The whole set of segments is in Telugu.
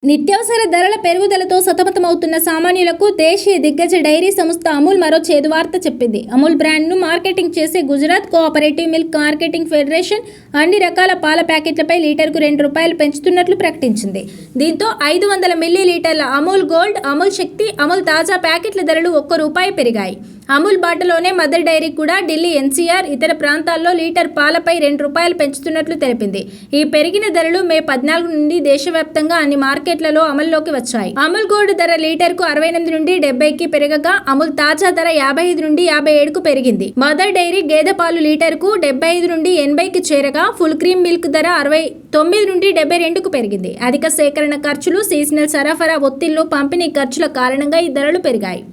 నిత్యావసర ధరల పెరుగుదలతో సతమతమవుతున్న సామాన్యులకు దేశీయ దిగ్గజ డైరీ సంస్థ అమూల్ మరో చేదు వార్త చెప్పింది. అమూల్ బ్రాండ్ను మార్కెటింగ్ చేసే Gujarat cooperative milk marketing federation అన్ని రకాల పాల ప్యాకెట్లపై లీటర్కు ₹2 పెంచుతున్నట్లు ప్రకటించింది. దీంతో 500 మిల్లీలీటర్ల అమూల్ గోల్డ్, అమూల్ శక్తి, అమూల్ తాజా ప్యాకెట్ల ధరలు ₹1 పెరిగాయి. అమూల్ బాటలోనే మదర్ డైరీ కూడా ఢిల్లీ, ఎన్సీఆర్, ఇతర ప్రాంతాల్లో లీటర్ పాలపై ₹2 పెంచుతున్నట్లు తెలిపింది. ఈ పెరిగిన ధరలు మే 14 నుండి దేశవ్యాప్తంగా అన్ని మార్కెట్లలో అమల్లోకి వచ్చాయి. అమూల్ గోల్డ్ ధర లీటర్కు 68 నుండి 70కి పెరగగా అమూల్ తాజా ధర 55 నుండి 57కు పెరిగింది. మదర్ డైరీ గేదె పాలు లీటర్కు 75 నుండి 80కి చేరగా ఫుల్ క్రీమ్ మిల్క్ ధర 69 నుండి 72కు పెరిగింది. అధిక సేకరణ ఖర్చులు, సీజనల్ సరఫరా ఒత్తిళ్లు, పంపిణీ ఖర్చుల కారణంగా ఈ ధరలు పెరిగాయి.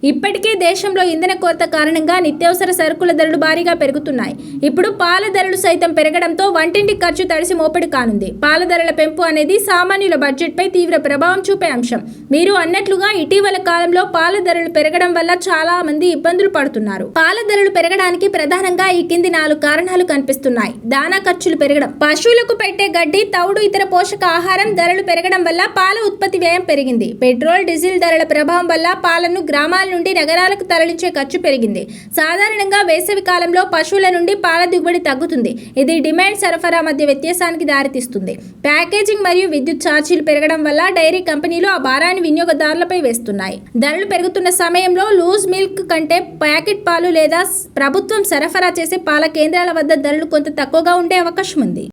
ఇప్పటికే దేశంలో ఇంధన కొరత కారణంగా నిత్యావసర సరుకుల ధరలు భారీగా పెరుగుతున్నాయి. ఇప్పుడు పాల ధరలు సైతం పెరగడంతో వంటింటి ఖర్చు తడిసి మోపెడు కానుంది. పాల ధరల పెంపు అనేది సామాన్యుల బడ్జెట్పై తీవ్ర ప్రభావం చూపే అంశం. మీరు అన్నట్లుగా ఇటీవల కాలంలో పాల ధరలు పెరగడం వల్ల చాలా మంది ఇబ్బందులు పడుతున్నారు. పాల ధరలు పెరగడానికి ప్రధానంగా ఈ కింది 4 కారణాలు కనిపిస్తున్నాయి. దానా ఖర్చులు పెరగడం, పశువులకు పెట్టే గడ్డి, తౌడు, ఇతర పోషక ఆహారం ధరలు పెరగడం వల్ల పాల ఉత్పత్తి వ్యయం పెరిగింది. పెట్రోల్, డీజిల్ ధరల ప్రభావం వల్ల పాలను గ్రామాల నుండి నగరాలకు తరలించే ఖర్చు పెరిగింది. సాధారణంగా వేసవి కాలంలో పశువుల నుండి పాల దిగుబడి తగ్గుతుంది. ఇది డిమాండ్, సరఫరా మధ్య వ్యత్యాసానికి దారితీస్తుంది. ప్యాకేజింగ్ మరియు విద్యుత్ ఛార్జీలు పెరగడం వల్ల డైరీ కంపెనీలు ఆ భారాన్ని వినియోగదారులపై వేస్తున్నాయి. ధరలు పెరుగుతున్న సమయంలో లూజ్ మిల్క్ కంటే ప్యాకెట్ పాలు లేదా ప్రభుత్వం సరఫరా చేసే పాల కేంద్రాల వద్ద ధరలు కొంత తక్కువగా ఉండే అవకాశం ఉంది.